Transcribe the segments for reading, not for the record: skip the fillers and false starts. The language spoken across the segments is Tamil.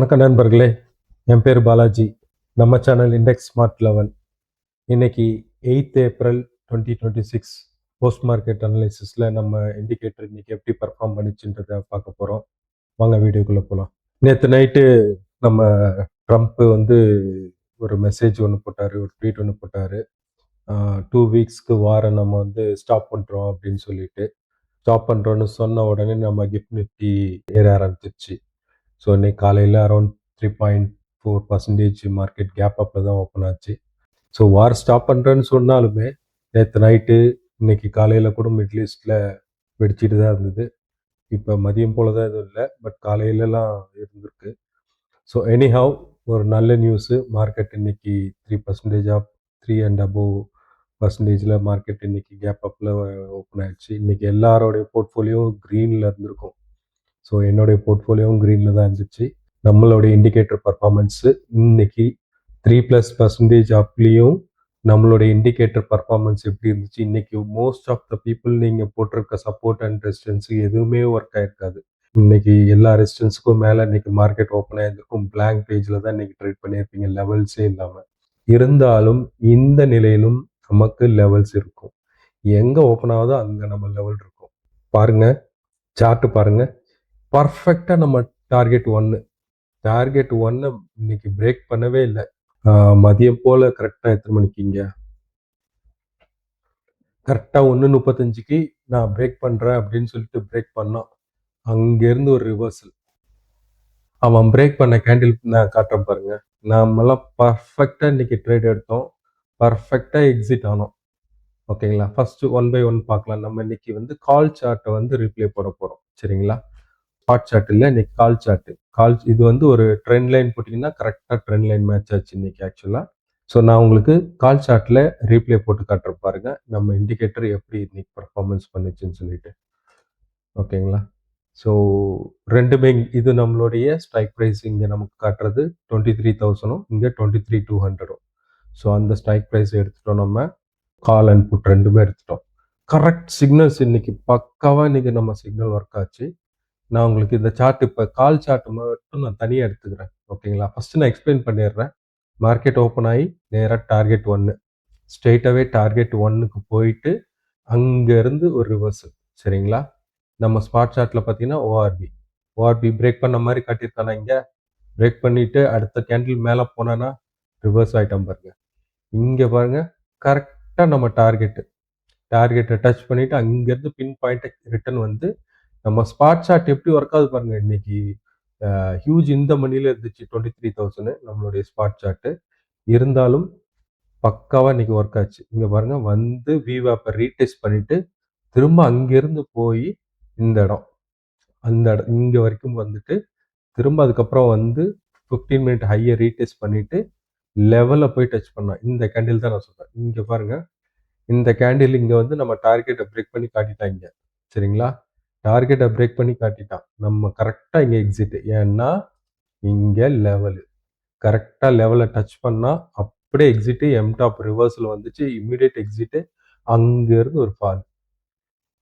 வணக்கம் நண்பர்களே, என் பேர் பாலாஜி. நம்ம சேனல் இண்டெக்ஸ் ஸ்மார்ட் 11. இன்னைக்கு 8th ஏப்ரல் 2026 போஸ்ட் மார்க்கெட் அனலைசிஸில் நம்ம இண்டிகேட்டர் இன்னைக்கு எப்படி பர்ஃபார்ம் பண்ணிச்சுன்றதை பார்க்க போகிறோம். வாங்க வீடியோக்குள்ளே போகலாம். நேற்று நைட்டு நம்ம ட்ரம்ப் ஒரு மெசேஜ் ஒன்று போட்டார், ஒரு ட்வீட் ஒன்று போட்டார். 2 வீக்ஸ்க்கு வாரை நம்ம ஸ்டாப் பண்ணுறோம் அப்படின்னு சொல்லிட்டு. ஸ்டாப் பண்ணுறோன்னு சொன்ன உடனே நம்ம கிஃப்ட் நிஃப்டி ஏற ஆரம்பிச்சிருச்சு. ஸோ இன்னைக்கு காலையில் அரௌண்ட் 3.4% மார்க்கெட் கேப் அப்பில் தான் ஓப்பன் ஆச்சு. ஸோ வார் ஸ்டாப் பண்ணுறேன்னு சொன்னாலுமே நேற்று நைட்டு இன்னைக்கு காலையில் கூட மிடில் ஈஸ்டில் வெடிச்சிட்டு தான் இருந்தது. இப்போ மதியம் போல தான் எதுவும் இல்லை, பட் காலையிலலாம் இருந்திருக்கு. ஸோ எனிஹவ் ஒரு நல்ல நியூஸு. மார்க்கெட் இன்னைக்கு 3% ஆஃப் 3 அண்ட் அபோவ் பர்சன்டேஜில் மார்க்கெட் இன்னைக்கு கேப் அப்பில் ஓப்பன் ஆயிடுச்சு. இன்னைக்கு எல்லாரோடைய போர்ட்ஃபோலியோ க்ரீனில் இருந்திருக்கும். ஸோ என்னுடைய போர்ட்ஃபோலியோவும் க்ரீனில் தான் இருந்துச்சு. நம்மளுடைய இண்டிகேட்டர் பர்ஃபார்மன்ஸு இன்னைக்கு 3+% அப்லேயும் நம்மளுடைய இண்டிகேட்டர் பர்ஃபார்மன்ஸ் எப்படி இருந்துச்சு. இன்னைக்கு மோஸ்ட் ஆஃப் த பீப்புள் நீங்கள் போட்டிருக்க சப்போர்ட் அண்ட் ரெசிஸ்டன்ஸு எதுவுமே ஒர்க் ஆகிருக்காது. இன்னைக்கு எல்லா ரெசிஸ்டன்ஸுக்கும் மேலே இன்னைக்கு மார்க்கெட் ஓப்பன் ஆகிருக்கும். பிளாங்க் பேஜில் தான் இன்னைக்கு ட்ரேட் பண்ணியிருப்பீங்க, லெவல்ஸே இல்லாமல். இருந்தாலும் இந்த நிலையிலும் நமக்கு லெவல்ஸ் இருக்கும். எங்கே ஓப்பன் ஆகுதோ அங்கே நம்ம லெவல் இருக்கும். பாருங்க, சார்ட்டு பாருங்க. பர்ஃபெக்டாக நம்ம டார்கெட் 1 இன்னைக்கு பிரேக் பண்ணவே இல்லை. மதியம் போல் கரெக்டாக எத்தனை மணிக்குங்க, கரெக்டாக 1:35க்கு நான் பிரேக் பண்ணுறேன் அப்படின்னு சொல்லிட்டு பிரேக் பண்ணோம். அங்கேருந்து ஒரு ரிவர்சல். அவன் பிரேக் பண்ண கேண்டில் நான் காட்டுறேன் பாருங்க. நாமெல்லாம் பர்ஃபெக்டாக இன்னைக்கு ட்ரேட் எடுத்தோம், பர்ஃபெக்டாக எக்ஸிட் ஆனோம். ஓகேங்களா? ஃபர்ஸ்ட் 1 by 1 பார்க்கலாம். நம்ம இன்னைக்கு கால் சார்ட்டை ரீப்ளே போட போகிறோம். சரிங்களா? ஸ்பாட் சார்ட் இல்லை, இன்னைக்கு கால் சார்ட்டு. இது ஒரு ட்ரெண்ட் லைன் போட்டிங்கன்னா கரெக்டாக ட்ரெண்ட் லைன் மேட்ச் ஆச்சு இன்னைக்கு ஆக்சுவலாக. ஸோ நான் உங்களுக்கு கால் சார்ட்டில் ரீப்ளே போட்டு காட்டுறேன் பாருங்க, நம்ம இண்டிகேட்டர் எப்படி இன்னைக்கு பர்ஃபார்மன்ஸ் பண்ணுச்சுன்னு சொல்லிட்டு. ஓகேங்களா? ஸோ ரெண்டுமே இது நம்மளுடைய ஸ்ட்ரைக் ப்ரைஸ் இங்கே நமக்கு காட்டுறது 23,000, இங்கே 23,200. ஸோ அந்த ஸ்ட்ரைக் ப்ரைஸ் எடுத்துட்டோம். நம்ம கால் அண்ட் புட் ரெண்டுமே எடுத்துட்டோம். கரெக்ட் சிக்னல்ஸ் இன்னைக்கு பக்காவாக இன்னைக்கு நம்ம சிக்னல் ஒர்க் ஆச்சு. நான் உங்களுக்கு இந்த சார்ட் இப்போ கால் சார்ட் மட்டும் நான் தனியாக எடுத்துக்கிறேன். ஓகேங்களா? ஃபஸ்ட்டு நான் எக்ஸ்பிளைன் பண்ணிடுறேன். மார்க்கெட் ஓப்பன் ஆகி நேராக டார்கெட் 1, ஸ்ட்ரெயிட்டாகவே டார்கெட் 1க்கு போயிட்டு அங்கேருந்து ஒரு ரிவர்சல். சரிங்களா? நம்ம ஸ்பாட் சார்ட்டில் பார்த்தீங்கன்னா ஓஆர்பி பிரேக் பண்ண மாதிரி காட்டியிருக்கானா, இங்கே பிரேக் பண்ணிவிட்டு அடுத்த கேண்டில் மேலே போனானா ரிவர்ஸ் ஆகிட்டோம் பாருங்க. இங்கே பாருங்க, கரெக்டாக நம்ம டார்கெட்டை டச் பண்ணிவிட்டு அங்கேருந்து பின் பாயிண்ட்டை ரிட்டர்ன் நம்ம ஸ்பாட் சார்ட் எப்படி ஒர்க் ஆகுது பாருங்க. இன்னைக்கு ஹியூஜ் இந்த மணியில் இருந்துச்சு 23,000 நம்மளுடைய ஸ்பாட் சார்ட்டு. இருந்தாலும் பக்காவாக இன்னைக்கு ஒர்க் ஆச்சு. இங்கே பாருங்க, விவாப்பை ரீடெஸ்ட் பண்ணிட்டு திரும்ப அங்கேருந்து போய் இந்த இடம், அந்த இடம் இங்கே வரைக்கும் திரும்ப அதுக்கப்புறம் 15 மினிட் ஹையை ரீடெஸ்ட் பண்ணிட்டு லெவலில் போய் டச் பண்ணோம். இந்த கேண்டில் தான் நான் சொல்கிறேன். இங்கே பாருங்க, இந்த கேண்டில் இங்கே நம்ம டார்கெட்டை பிரேக் பண்ணி காட்டிட்டாங்க. சரிங்களா? டார்கெட்டை பிரேக் பண்ணி காட்டிட்டான். நம்ம கரெக்டாக இங்கே எக்ஸிட். ஏன்னா இங்கே லெவலு கரெக்டாக லெவலை டச் பண்ணால் அப்படியே எக்ஸிட்டு. எம்டாப் ரிவர்ஸில் வந்துச்சு, இம்மிடியேட் எக்ஸிட்டு. அங்கேருந்து ஒரு ஃபால்.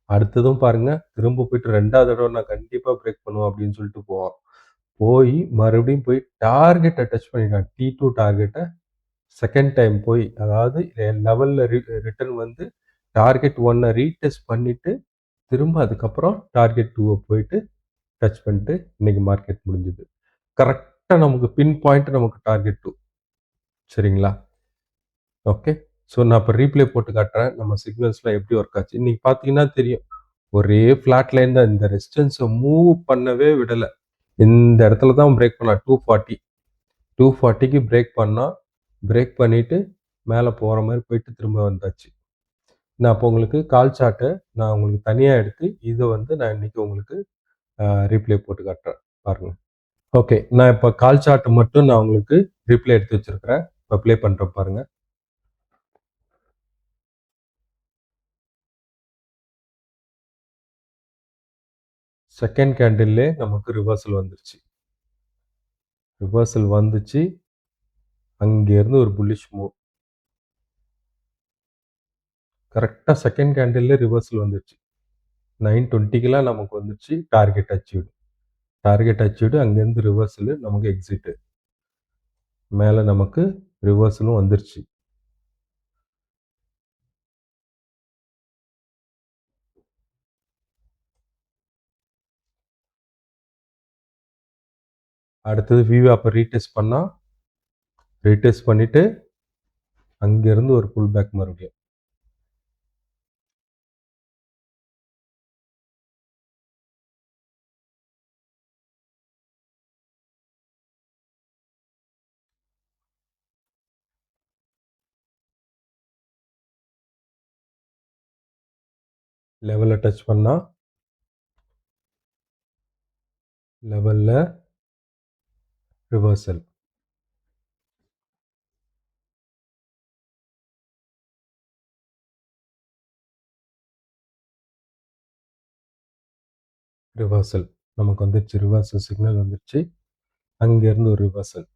அடுத்ததும் பாருங்க, திரும்ப போயிட்டு 2வது தடவை நான் கண்டிப்பாக பிரேக் பண்ணுவோம் அப்படின்னு சொல்லிட்டு போய் மறுபடியும் போய் டார்கெட்டை டச் பண்ணிட்டான். T2 டார்கெட்டை செகண்ட் டைம் போய், அதாவது லெவலில் ரிட்டர்ன் டார்கெட் 1 ரீடெஸ்ட் பண்ணிட்டு திரும்ப அதுக்கப்புறம் டார்கெட் 2 போயிட்டு டச் பண்ணிட்டு இன்னைக்கு மார்க்கெட் முடிஞ்சுது. கரெக்டாக நமக்கு பின் பாயிண்ட் நமக்கு டார்கெட் 2. சரிங்களா? ஓகே. ஸோ நான் இப்போ ரீப்ளே போட்டு காட்டுறேன் நம்ம சிக்னல்ஸ்லாம் எப்படி ஒர்க் ஆச்சு. இன்னைக்கு பார்த்தீங்கன்னா தெரியும், ஒரே ஃப்ளாட் லைன் தான். இந்த ரெசிஸ்டன்ஸை மூவ் பண்ணவே விடலை. இந்த இடத்துல தான் பிரேக் பண்ணா 240க்கு பிரேக் பண்ணால், பிரேக் பண்ணிட்டு மேலே போகிற மாதிரி போயிட்டு திரும்ப வந்தாச்சு. நான் இப்போ உங்களுக்கு கால் சார்ட்டை நான் உங்களுக்கு தனியாக எடுத்து இதை நான் இன்னைக்கு உங்களுக்கு ரீப்ளே போட்டு காட்டுறேன் பாருங்க. ஓகே, நான் இப்போ கால் சார்ட் மட்டும் நான் உங்களுக்கு ரீப்ளே எடுத்து வச்சிருக்கிறேன். இப்போ ப்ளே பண்ணுறேன் பாருங்க. செகண்ட் கேண்டில்லே நமக்கு ரிவர்சல் வந்துச்சு. அங்கேருந்து ஒரு புல்லிஷ் மூவ். கரெக்டாக செகண்ட் கேண்டில்லே ரிவர்சல் வந்துருச்சு. 9:20க்கெலாம் நமக்கு டார்கெட் அச்சீவ்டு. Target achieved. அங்கேருந்து ரிவர்சலு, நமக்கு எக்ஸிட்டு. மேலே நமக்கு ரிவர்சலும் வந்துருச்சு. அடுத்தது வியூ அப்போ ரீடெஸ்ட் பண்ணால், ரீடெஸ்ட் பண்ணிவிட்டு அங்கேருந்து ஒரு புல் பேக் மறுபடியும். லெவலில் டச் பண்ணால் லெவலில் ரிவர்சல். ரிவர்சல் நமக்கு வந்துடுச்சு. ரிவர்சல் சிக்னல் வந்துடுச்சு. அங்கேருந்து ஒரு ரிவர்சல்.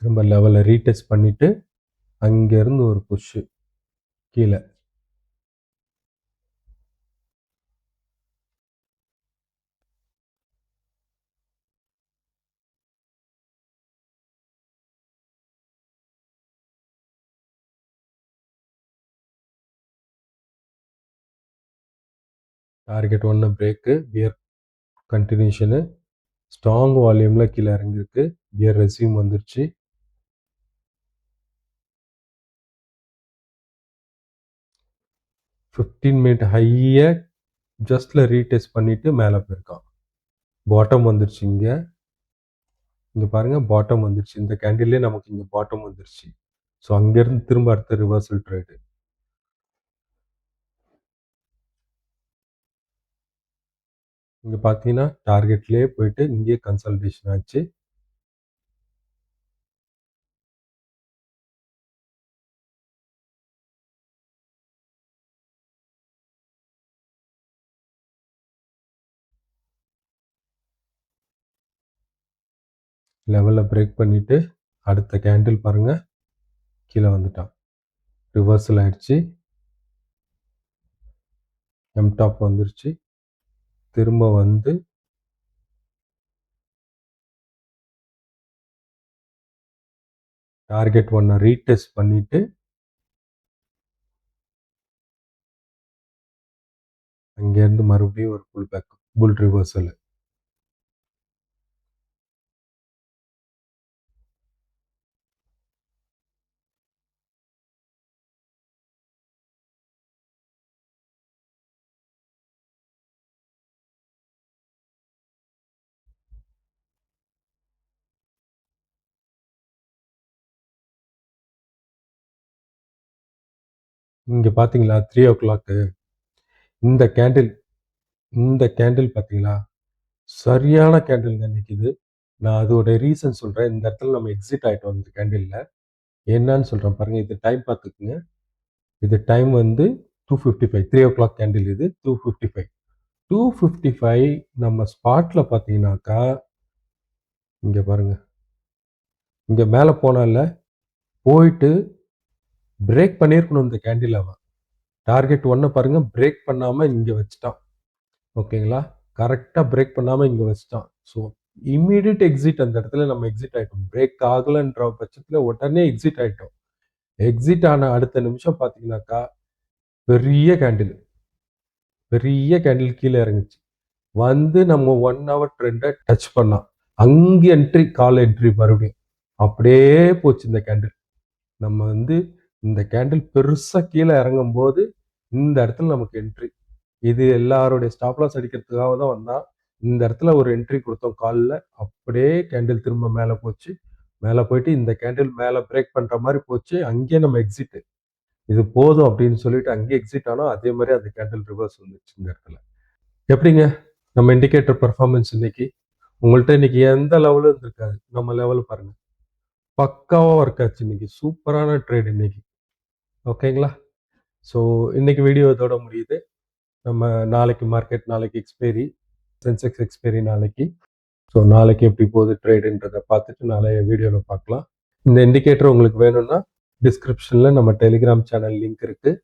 திரும்ப லெவலில் ரீடெஸ்ட் பண்ணிவிட்டு அங்கேருந்து ஒரு புஷ்ஷு கீழே. டார்கெட் 1 பிரேக்கு, பியர் கண்டினியூஷனு, ஸ்ட்ராங் வால்யூமில் கீழே இறங்கியிருக்கு. பியர் ரெஸ்யூம் வந்துருச்சு. ஃபிஃப்டீன் மினிட் ஹையை ஜஸ்டில் ரீடெஸ்ட் பண்ணிவிட்டு மேலே போயிருக்கான். பாட்டம் வந்துருச்சு. இங்கே பாருங்கள், பாட்டம் வந்துருச்சு. இந்த கேண்டில்லே நமக்கு இங்கே பாட்டம் வந்துருச்சு. ஸோ அங்கேருந்து திரும்ப அடுத்த ரிவர்சல் ட்ரேடு. இங்கே பார்த்தீங்கன்னா டார்கெட்லேயே போயிட்டு இங்கேயே கன்சல்டேஷன் ஆச்சு. லெவலில் பிரேக் பண்ணிவிட்டு அடுத்த கேண்டில் பாருங்கள், கீழே வந்துட்டான். ரிவர்சல் ஆயிடுச்சு. எம்டாப் வந்துருச்சு. திரும்ப வந்து டார்கெட் 1 ரீடெஸ்ட் பண்ணிவிட்டு அங்கேருந்து மறுபடியும் ஒரு புல் பேக், புல் ரிவர்சல். இங்கே பார்த்தீங்களா 3 o'clock இந்த கேண்டில் பார்த்தீங்களா, சரியான கேண்டில்ங்க நிற்கிது. நான் அதோட ரீசன் சொல்கிறேன். இந்த இடத்துல நம்ம எக்ஸிட் ஆகிட்டோம் இந்த கேண்டிலில். என்னன்னு சொல்கிறேன் பாருங்கள். இது டைம் பார்த்துக்குங்க. இது டைம் வந்து 2:55. 3 o'clock கேண்டில். இது 2:55. 2:55 நம்ம ஸ்பாட்டில் பார்த்தீங்கன்னாக்கா, இங்கே பாருங்கள், இங்கே மேலே போனால போயிட்டு பிரேக் பண்ணியிருக்கணும் இந்த கேண்டில். அவன் டார்கெட் 1 பாருங்கள், பிரேக் பண்ணாமல் இங்கே வச்சுட்டான். ஓகேங்களா, கரெக்டாக பிரேக் பண்ணாமல் இங்கே வச்சுட்டான். So immediate exit. அந்த இடத்துல நம்ம எக்ஸிட் ஆகிட்டோம். பிரேக் ஆகலைன்ற பட்சத்தில் உடனே எக்ஸிட் ஆகிட்டோம். எக்ஸிட் ஆன அடுத்த நிமிஷம் பார்த்தீங்கன்னாக்கா பெரிய கேண்டில் கீழே இறங்குச்சு. வந்து நம்ம 1 hour ட்ரெண்டை டச் பண்ணான். அங்கே என்ட்ரி, கால் என்ட்ரி மறுபடியும் அப்படியே போச்சு இந்த கேண்டில். நம்ம வந்து இந்த கேண்டில் பெருசாக கீழே இறங்கும் போது இந்த இடத்துல நமக்கு என்ட்ரி. இது எல்லாருடைய ஸ்டாப் லாஸ் அடிக்கிறதுக்காக தான் வந்தால் இந்த இடத்துல ஒரு என்ட்ரி கொடுத்தோம் காலில். அப்படியே கேண்டில் திரும்ப மேலே போச்சு. மேலே போயிட்டு இந்த கேண்டில் மேலே பிரேக் பண்ணுற மாதிரி போச்சு. அங்கேயே நம்ம எக்ஸிட்டு. இது போதும் அப்படின்னு சொல்லிட்டு அங்கேயே எக்ஸிட் ஆனால் அதே மாதிரி அந்த கேண்டில் ரிவர்ஸ் வந்துச்சு இந்த இடத்துல. எப்படிங்க நம்ம இண்டிகேட்டர் பர்ஃபார்மன்ஸ் இன்னைக்கு? உங்கள்கிட்ட இன்னைக்கு எந்த லெவலும் இருந்திருக்காது. நம்ம லெவல் பாருங்க, பக்காவாக ஒர்க் ஆச்சு இன்னைக்கு. சூப்பரான ட்ரேட் இன்னைக்கு. ஓகேங்களா? ஸோ இன்னைக்கு வீடியோ இதோட முடியுது. நம்ம நாளைக்கு மார்க்கெட், நாளைக்கு எக்ஸ்பைரி, சென்செக்ஸ் எக்ஸ்பைரி நாளைக்கு. ஸோ நாளைக்கு எப்படி போகுது ட்ரேடுன்றதை பார்த்துட்டு நாளைய வீடியோவில் பார்க்கலாம். இந்த இண்டிகேட்டர் உங்களுக்கு வேணும்னா டிஸ்கிரிப்ஷனில் நம்ம டெலிகிராம் சேனல் லிங்க் இருக்குது.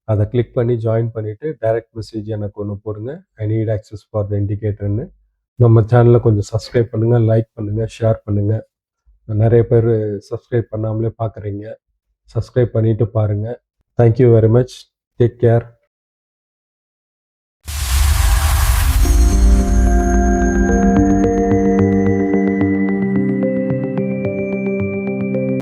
அதை கிளிக் பண்ணி ஜாயின் பண்ணிவிட்டு டைரக்ட் மெசேஜ் எனக்கு ஒன்று போடுங்க. I need access for the இண்டிகேட்டர்னு. நம்ம சேனலை கொஞ்சம் சப்ஸ்கிரைப் பண்ணுங்கள், லைக் பண்ணுங்கள், ஷேர் பண்ணுங்கள். நிறைய பேர் சப்ஸ்கிரைப் பண்ணாமலே பார்க்குறீங்க. சப்ஸ்கிரைப் பண்ணிவிட்டு பாருங்கள். Thank you very much. Take care.